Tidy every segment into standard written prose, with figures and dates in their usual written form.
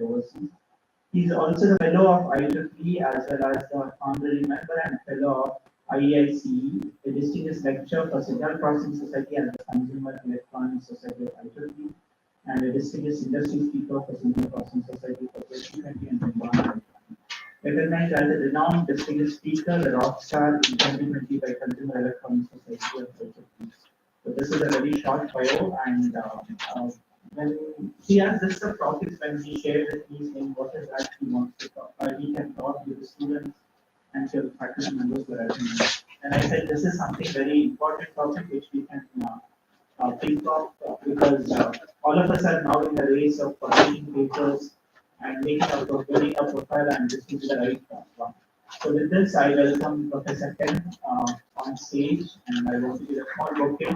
overseas. He is also the fellow of IEEE as well as the honorary member and fellow of IEICE, a distinguished lecturer for Signal Processing Society and the Consumer Electronics Society of IEEE, and a distinguished industry speaker for Signal Processing Society for 2020 and 2021. Recognized as a renowned distinguished speaker, the rock star in 2020 by Consumer Electronics Society of IEEE. So this is a very short bio, and when he has this the topics when he shared with me saying what is that he wants to talk, he can talk with the students and to the faculty members who are attending. And I said this is something very important topic which we can think of because all of us are now in the race of publishing papers and making out of building a profile, and this is the right one. So with this, I welcome Professor Ken on stage, and I want to give a small bouquet.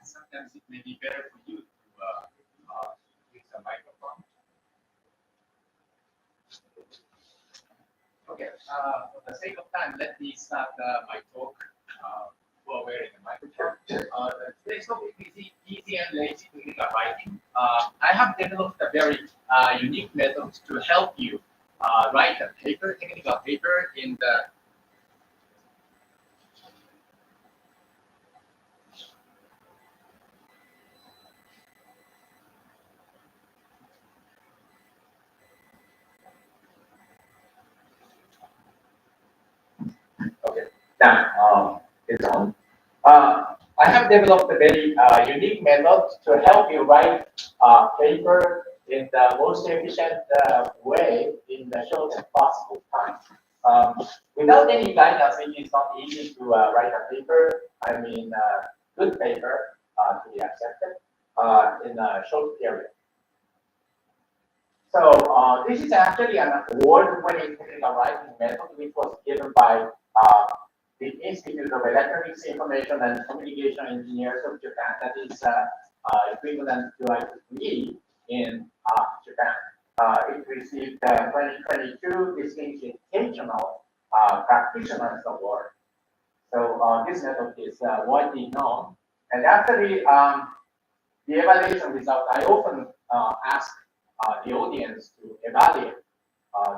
Sometimes it may be better for you to use a microphone. Okay, for the sake of time, let me start my talk while wearing a microphone. Today's topic is easy and lazy technical writing. I have developed a very unique method to help you write a paper, technical paper in the Now, it's on. I have developed a very unique method to help you write a paper in the most efficient way in the shortest possible time. Without any guidance, it is not easy to write a paper. I mean, good paper to be accepted in a short period. So this is actually an award-winning technical writing method which was given by the Institute of Electronics Information and Communication Engineers of Japan, that is equivalent to IEEE in Japan. It received the 2022 Distinguished Educational Practitioners Award. So this method is widely known. And after the evaluation result, I often ask the audience to evaluate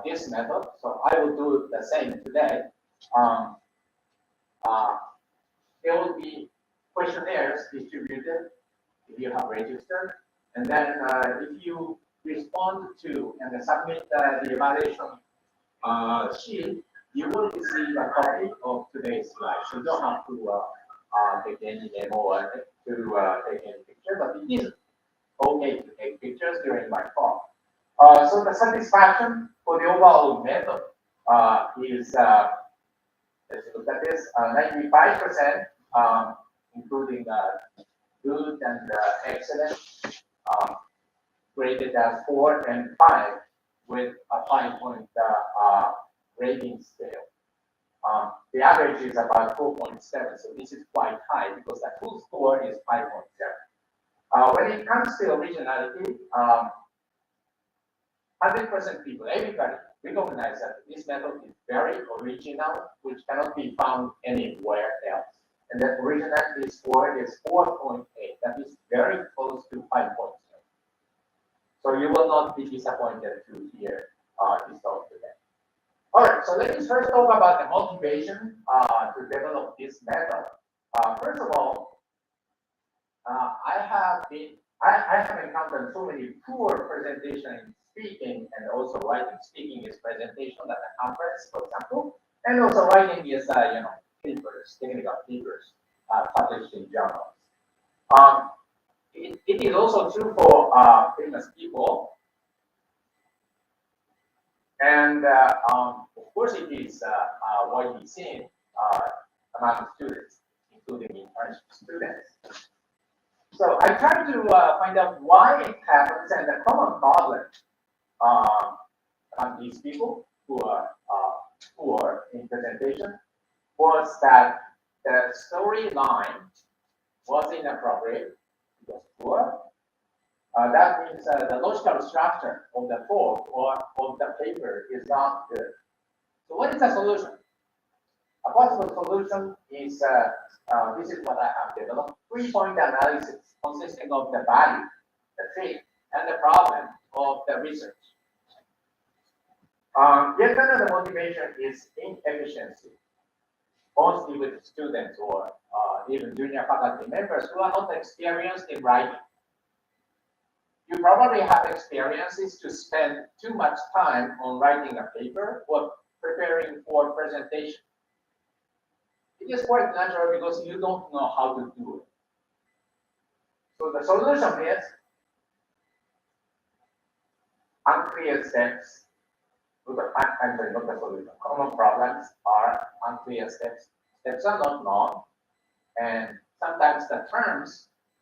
this method. So I will do the same today. There will be questionnaires distributed if you have registered, and then if you respond to and submit the evaluation sheet, you will receive a copy of today's slide. So you don't have to take any demo or to take any picture, but it is okay to take pictures during my talk. So the satisfaction for the overall method is let's look at this, 95%, including good and excellent, graded as 4 and 5 with a 5-point rating scale. The average is about 4.7, so this is quite high because the full score is 5.7. When it comes to originality, 100% people, everybody, recognize that this method is very original, which cannot be found anywhere else. And the originality score is 4.8. That is very close to 5.7. So you will not be disappointed to hear this talk today. All right, so let me first talk about the motivation to develop this method. First of all, I have encountered so many poor presentations speaking and also writing. Speaking is presentation at a conference, for example, and also writing is papers, technical papers published in journals. It is also true for famous people, and of course it is widely seen among students, including internship students. So I tried to find out why it happens and the common problem among these people who are poor in presentation was that the storyline was inappropriate, it was poor. That means the logical structure of the talk or of the paper is not good. So what is the solution? A possible solution is, this is what I have developed, three-point analysis consisting of the value, the trick, and the problem of the research. Yet another motivation is inefficiency, mostly with students or even junior faculty members who are not experienced in writing. You probably have experiences to spend too much time on writing a paper or preparing for presentation. It is quite natural because you don't know how to do it. So the solution is unclear steps. I'm sorry, not the solution. Common problems are unclear steps. Steps are not known, and sometimes the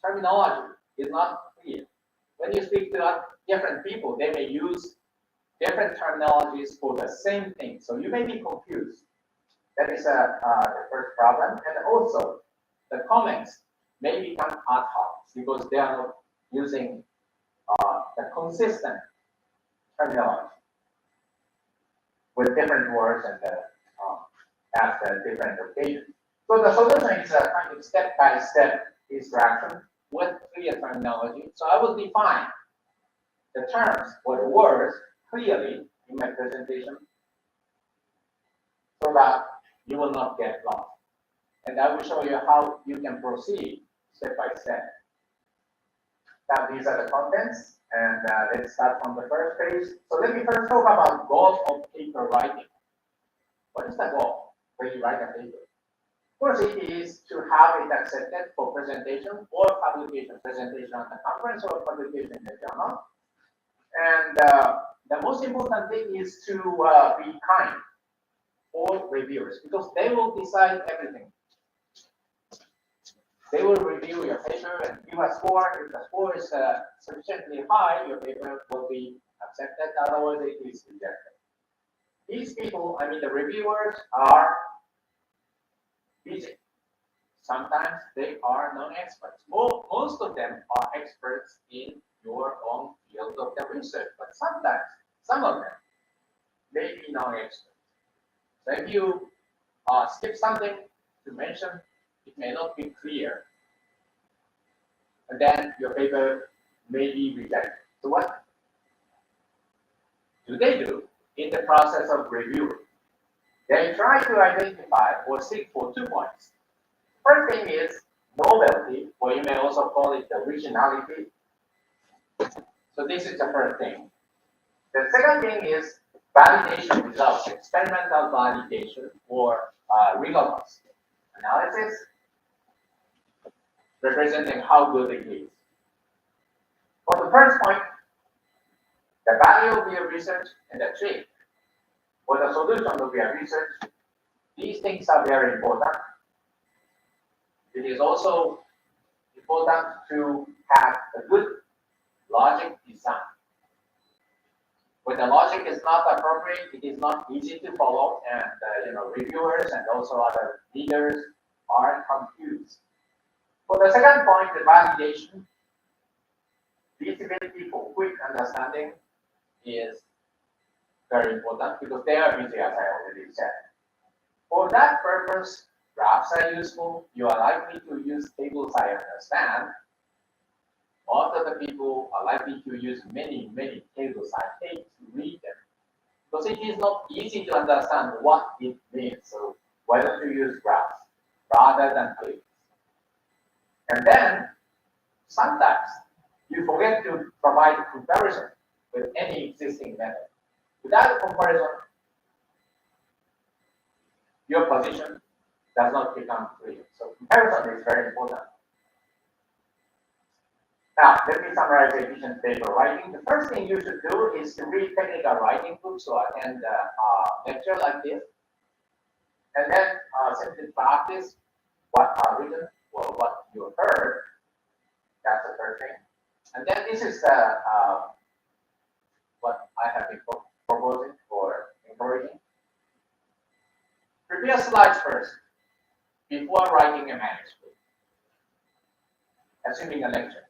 terminology is not clear. When you speak to different people, they may use different terminologies for the same thing, so you may be confused. That is the first problem, and also the comments may become ad hoc because they are not using the consistent terminology with different words and at different occasions. So the solution is a kind of step-by-step instruction with clear terminology. So I will define the terms or the words clearly in my presentation so that you will not get lost. And I will show you how you can proceed step by step. Now these are the contents, and let's start from the first page. So let me first talk about goals of paper writing. What is the goal when you write a paper? Of course, it is to have it accepted for presentation or publication, presentation on the conference or publication in the journal. And the most important thing is to be kind for reviewers because they will decide everything. They will review your paper and give a score. If the score is sufficiently high, your paper will be accepted, otherwise it is rejected. These people, I mean the reviewers, are busy. Sometimes they are non-experts. Most of them are experts in your own field of the research, but sometimes some of them may be non-experts. So if you skip something to mention, it may not be clear, and then your paper may be rejected. So what do they do in the process of review? They try to identify or seek for 2 points. First thing is novelty, or you may also call it originality. So this is the first thing. The second thing is validation results, experimental validation or rigorous analysis, representing how good it is. For the first point, the value of your research and the trick, or the solution of your research, these things are very important. It is also important to have a good logic design. When the logic is not appropriate, it is not easy to follow, and reviewers and also other readers are confused. For the second point, the validation, visibility for quick understanding is very important because they are busy, as I already said. For that purpose, graphs are useful. You are likely to use tables I understand. Most of the people are likely to use many tables. I hate to read them because it is not easy to understand what it means. So why don't you use graphs rather than tables? And then sometimes you forget to provide comparison with any existing method. Without comparison, your position does not become clear. So comparison is very important. Now, let me summarize efficient paper writing. The first thing you should do is to read technical writing books or attend a lecture like this. And then simply practice what are written or what you heard. That's the first thing. And then this is what I have been proposing or encouraging. prepare slides first before writing a manuscript, assuming a lecture.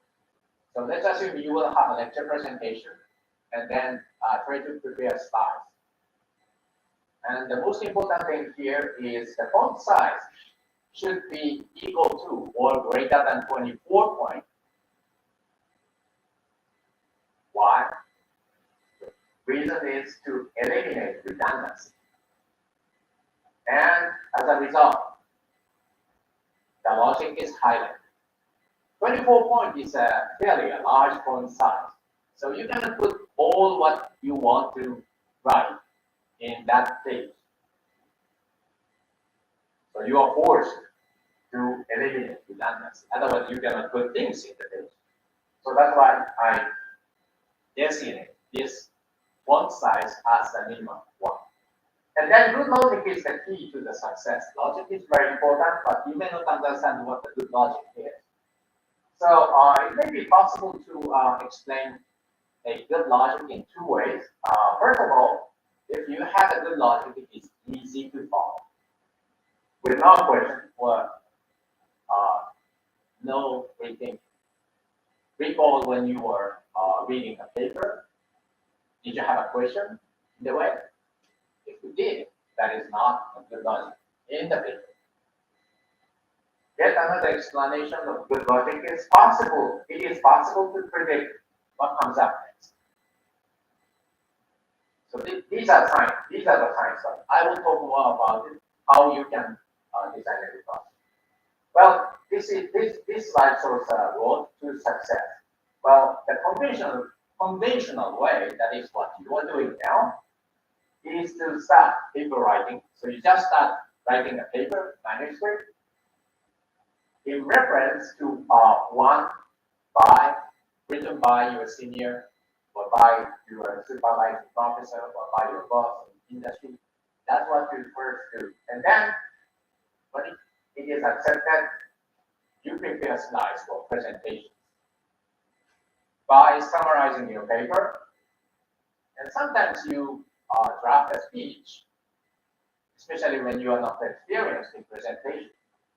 So let's assume you will have a lecture presentation and then try to prepare slides. And the most important thing here is the font size should be equal to or greater than 24 points. Why? The reason is to eliminate redundancy. And as a result, the logic is highlighted. 24 point is a fairly large font size. So you can put all what you want to write in that page. So you are forced to eliminate redundancy. Otherwise, you cannot put things in the page. So that's why I designate this font size as the minimum one. And then good logic is the key to the success. Logic is very important, but you may not understand what the good logic is. So it may be possible to explain a good logic in two ways. First of all, if you have a good logic, it is easy to follow. Without question or no rethinking. Recall when you were reading a paper, did you have a question in the way? If you did, that is not a good logic in the paper. Yet another explanation of good logic is possible. It is possible to predict what comes up next. So these are signs. These are the signs. I will talk more about it, how you can design a good logic. Well, this slide shows a road to success. Well, the conventional way, that is what you are doing now, is to start paper writing. So you just start writing a paper, manuscript, in reference to one written by your senior, or by your supervising professor, or by your boss in industry. That's what you first do. And then, when it is accepted, you prepare slides for presentations by summarizing your paper. And sometimes you draft a speech, especially when you are not experienced in presentation.